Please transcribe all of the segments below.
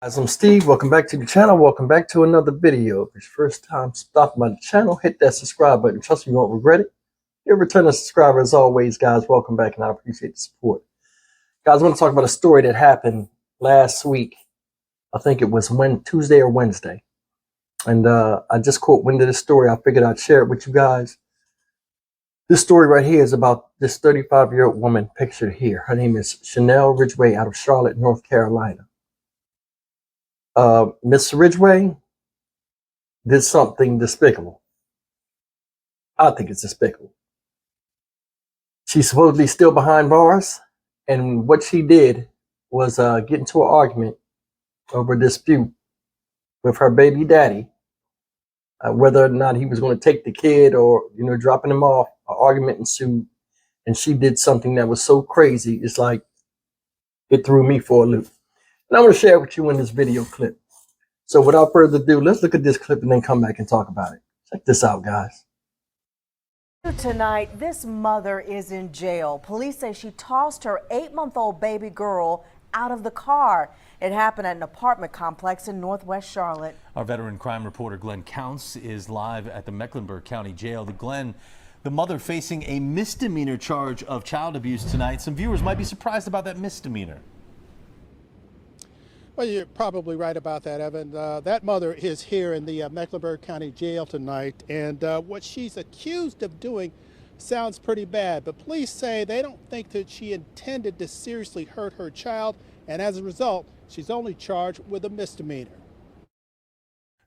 Guys, I'm Steve. Welcome back to the channel. Welcome back to another video. If it's your first time stopping by the channel, hit that subscribe button. Trust me, you won't regret it. If you're a returning subscriber, as always, guys, welcome back, and I appreciate the support. Guys, I want to talk about a story that happened last week. I think it was Tuesday or Wednesday. And I just caught wind of this story. I figured I'd share it with you guys. This story right here is about this 35-year-old woman pictured here. Her name is Chanel Ridgway out of Charlotte, North Carolina. Miss Ridgway did something despicable. I think it's despicable. She's supposedly still behind bars, and what she did was get into an argument over a dispute with her baby daddy, whether or not he was going to take the kid or, dropping him off. An argument ensued, and she did something that was so crazy, it's like it threw me for a loop. And I'm going to share it with you in this video clip. So without further ado, let's look at this clip and then come back and talk about it. Check this out, guys. Tonight, this mother is in jail. Police say she tossed her 8-month-old baby girl out of the car. It happened at an apartment complex in Northwest Charlotte. Our veteran crime reporter Glenn Counts is live at the Mecklenburg County Jail. Glenn, the mother facing a misdemeanor charge of child abuse tonight. Some viewers might be surprised about that misdemeanor. Well, you're probably right about that, Evan. That mother is here in the Mecklenburg County Jail tonight, and what she's accused of doing sounds pretty bad, but police say they don't think that she intended to seriously hurt her child, and as a result, she's only charged with a misdemeanor.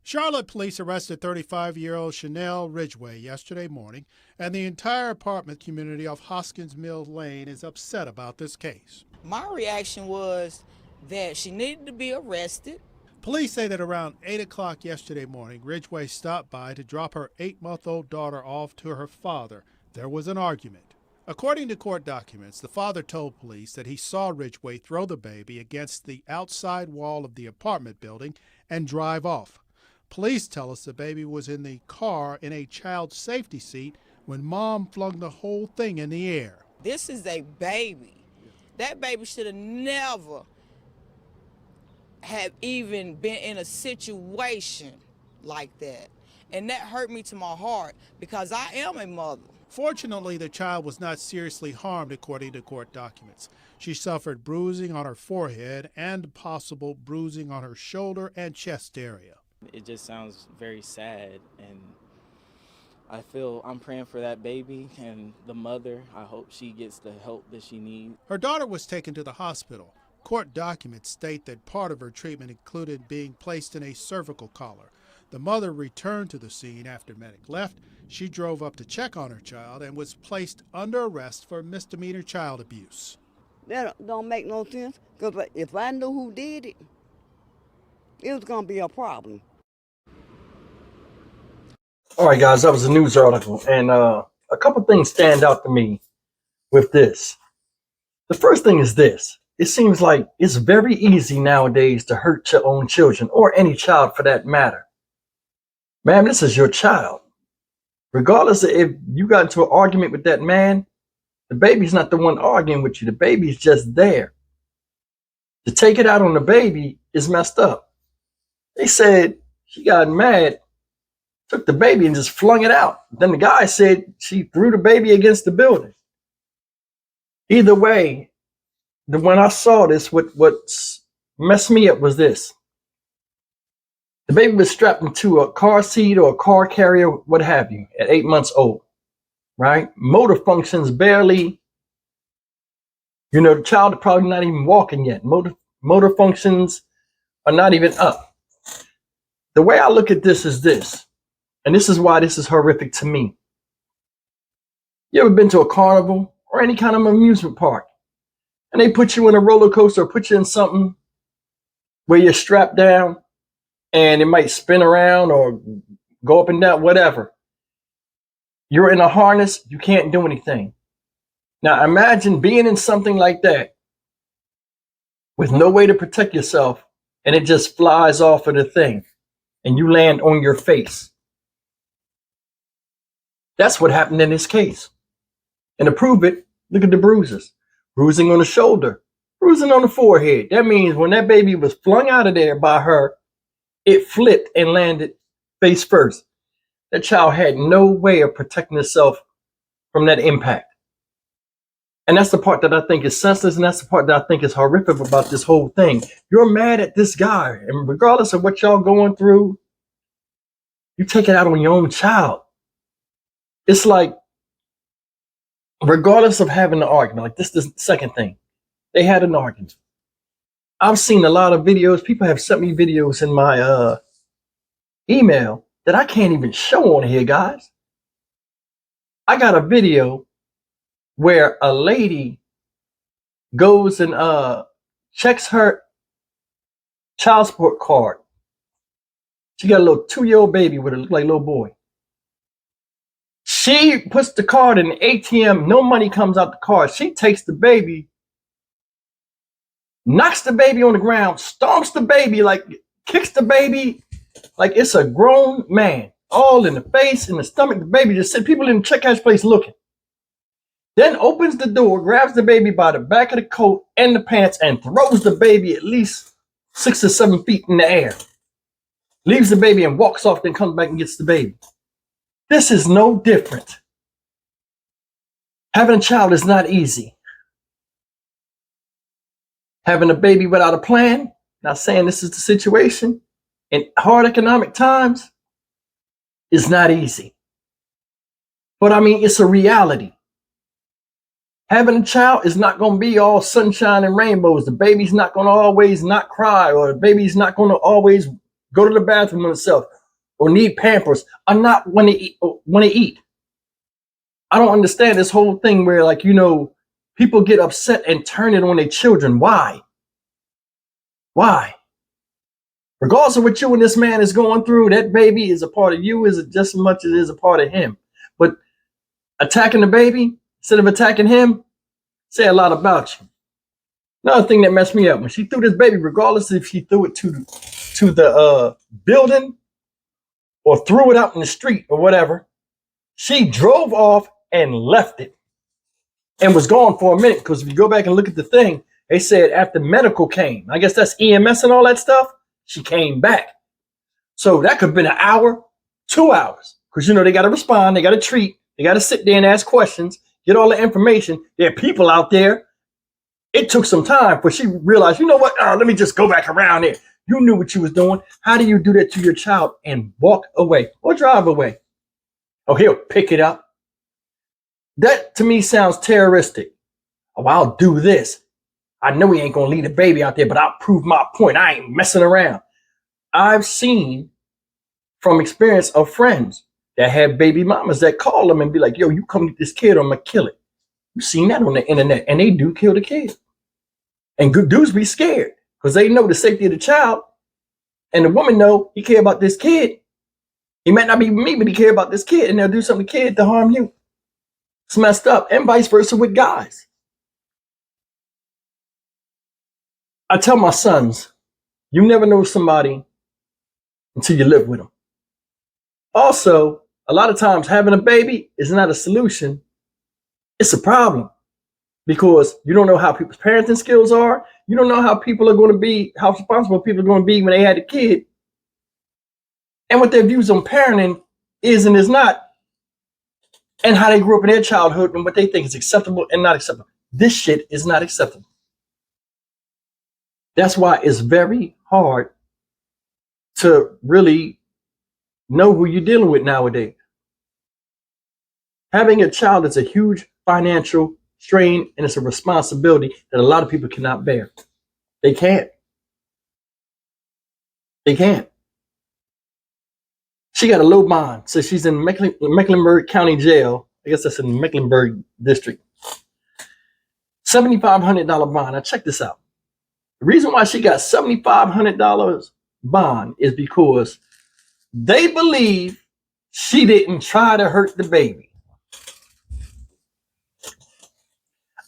Charlotte police arrested 35-year-old Chanel Ridgway yesterday morning, and the entire apartment community of Hoskins Mills Lane is upset about this case. My reaction was that she needed to be arrested. Police say that around 8 o'clock yesterday morning, Ridgway stopped by to drop her 8-month-old daughter off to her father. There was an argument. According to court documents, the father told police that he saw Ridgway throw the baby against the outside wall of the apartment building and drive off. Police tell us the baby was in the car in a child safety seat when mom flung the whole thing in the air. This is a baby. That baby should have never have even been in a situation like that. And that hurt me to my heart because I am a mother. Fortunately, the child was not seriously harmed, according to court documents. She suffered bruising on her forehead and possible bruising on her shoulder and chest area. It just sounds very sad, and I'm praying for that baby and the mother. I hope she gets the help that she needs. Her daughter was taken to the hospital. Court documents state that part of her treatment included being placed in a cervical collar. The mother returned to the scene after medic left. She drove up to check on her child and was placed under arrest for misdemeanor child abuse. That don't make no sense, because if I knew who did it, it was going to be a problem. All right, guys, that was a news article. And a couple things stand out to me with this. The first thing is this. It seems like it's very easy nowadays to hurt your own children, or any child for that matter. Ma'am, this is your child. Regardless of if you got into an argument with that man, the baby's not the one arguing with you. The baby's just there. To take it out on the baby is messed up. They said she got mad, took the baby and just flung it out. Then the guy said she threw the baby against the building. Either way, when I saw this, what messed me up was this. The baby was strapped into a car seat or a car carrier, what have you, at 8 months old, right? Motor functions barely, the child is probably not even walking yet. Motor functions are not even up. The way I look at this is this, and this is why this is horrific to me. You ever been to a carnival or any kind of amusement park, and they put you in a roller coaster or put you in something where you're strapped down and it might spin around or go up and down, whatever. You're in a harness, you can't do anything. Now imagine being in something like that with no way to protect yourself, and it just flies off of the thing and you land on your face. That's what happened in this case. And to prove it, look at the bruises. Bruising on the shoulder, bruising on the forehead. That means when that baby was flung out of there by her, it flipped and landed face first. That child had no way of protecting itself from that impact. And that's the part that I think is senseless, and that's the part that I think is horrific about this whole thing. You're mad at this guy, and regardless of what y'all going through, you take it out on your own child. It's like, regardless of having an argument, like this is the second thing. They had an argument. I've seen a lot of videos. People have sent me videos in my email that I can't even show on here, guys. I got a video where a lady goes and checks her child support card. She got a little 2-year-old baby with her, look like a little boy. She puts the card in the ATM, no money comes out the card. She takes the baby, knocks the baby on the ground, stomps the baby, like kicks the baby like it's a grown man, all in the face, in the stomach. The baby just sitting, people in the checkout place looking. Then opens the door, grabs the baby by the back of the coat and the pants, and throws the baby at least 6 or 7 feet in the air. Leaves the baby and walks off, then comes back and gets the baby. This is no different. Having a child is not easy. Having a baby without a plan, not saying this is the situation, in hard economic times, is not easy. But I mean, it's a reality. Having a child is not going to be all sunshine and rainbows. The baby's not going to always not cry, or the baby's not going to always go to the bathroom itself, or need Pampers, or not when they eat. I don't understand this whole thing where, like, people get upset and turn it on their children. Why? Why? Regardless of what you and this man is going through, that baby is a part of you, is just as much as it is a part of him. But attacking the baby instead of attacking him say a lot about you. Another thing that messed me up, when she threw this baby, regardless if she threw it to the building or threw it out in the street or whatever, she drove off and left it and was gone for a minute. Because if you go back and look at the thing, they said after medical came, I guess that's EMS and all that stuff, she came back. So that could have been an hour, 2 hours. Because, they got to respond, they got to treat, they got to sit there and ask questions, get all the information. There are people out there. It took some time, but she realized, you know what? Let me just go back around there. You knew what you was doing. How do you do that to your child and walk away or drive away? Oh, he'll pick it up. That to me sounds terroristic. Oh, I'll do this. I know he ain't going to leave the baby out there, but I'll prove my point. I ain't messing around. I've seen from experience of friends that have baby mamas that call them and be like, yo, you come get this kid or I'm going to kill it. You've seen that on the internet, and they do kill the kid. And good dudes be scared because they know the safety of the child. And the woman know he care about this kid. He might not be with me, but he care about this kid, and they'll do something to the kid to harm you. It's messed up, and vice versa with guys. I tell my sons, you never know somebody until you live with them. Also, a lot of times having a baby is not a solution. It's a problem because you don't know how people's parenting skills are. You don't know how people are going to be, how responsible people are going to be when they had a kid, and what their views on parenting is and is not, and how they grew up in their childhood and what they think is acceptable and not acceptable. This shit is not acceptable. That's why it's very hard to really know who you're dealing with nowadays. Having a child is a huge financial strain, and it's a responsibility that a lot of people cannot bear. They can't. They can't. She got a low bond, so she's in Mecklenburg County Jail. I guess that's in Mecklenburg District. $7,500 bond. Now check this out. The reason why she got $7,500 bond is because they believe she didn't try to hurt the baby.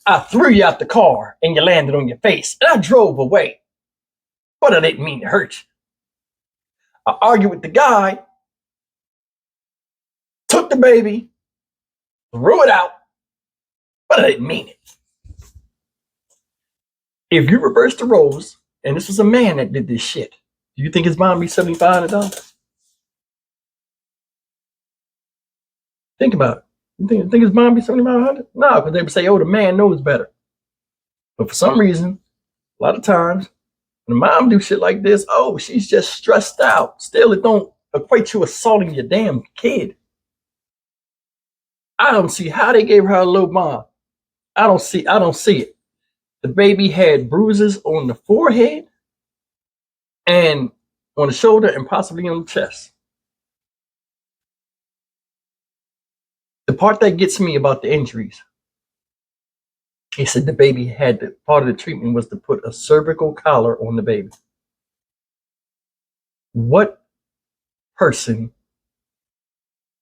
I threw you out the car and you landed on your face, and I drove away, but I didn't mean to hurt you. I argued with the guy, took the baby, threw it out, but I didn't mean it. If you reverse the roles, and this was a man that did this shit, do you think his bond be $7,500? Think about it. You think his bond be $7,500? No, because they would say, oh, the man knows better. But for some reason, a lot of times, when the mom do shit like this, oh, she's just stressed out. Still, it don't equate you assaulting your damn kid. I don't see how they gave her a low bond. I don't see it. The baby had bruises on the forehead and on the shoulder and possibly on the chest. The part that gets me about the injuries, he said the baby had part of the treatment was to put a cervical collar on the baby. What person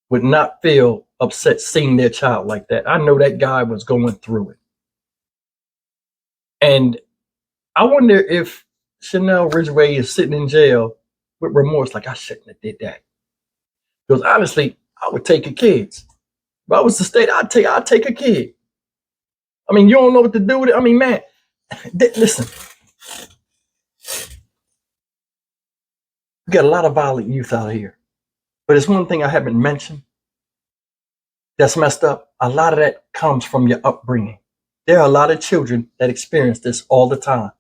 would not feel upset seeing their child like that? I know that guy was going through it. And I wonder if Chanel Ridgway is sitting in jail with remorse, like I shouldn't have did that. Because honestly, I would take her kids. If I was the state, I'd take a kid. I mean, you don't know what to do with it. I mean, man, listen. We got a lot of violent youth out here. But it's one thing I haven't mentioned that's messed up. A lot of that comes from your upbringing. There are a lot of children that experience this all the time.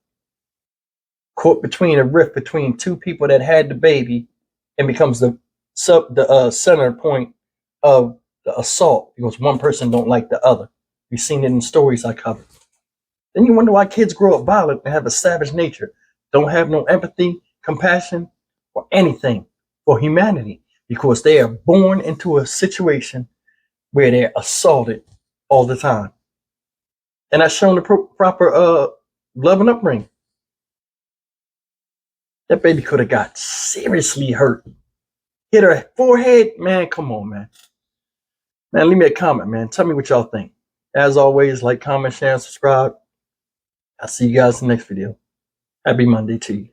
Caught between a rift between two people that had the baby and becomes the center point of the assault because one person don't like the other. We've seen it in stories I covered. Then you wonder why kids grow up violent and have a savage nature, don't have no empathy, compassion, or anything for humanity because they are born into a situation where they're assaulted all the time. And that's shown the proper love and upbringing. That baby could have got seriously hurt. Hit her forehead. Man, come on, man. Man, leave me a comment, man. Tell me what y'all think. As always, like, comment, share, and subscribe. I'll see you guys in the next video. Happy Monday to you.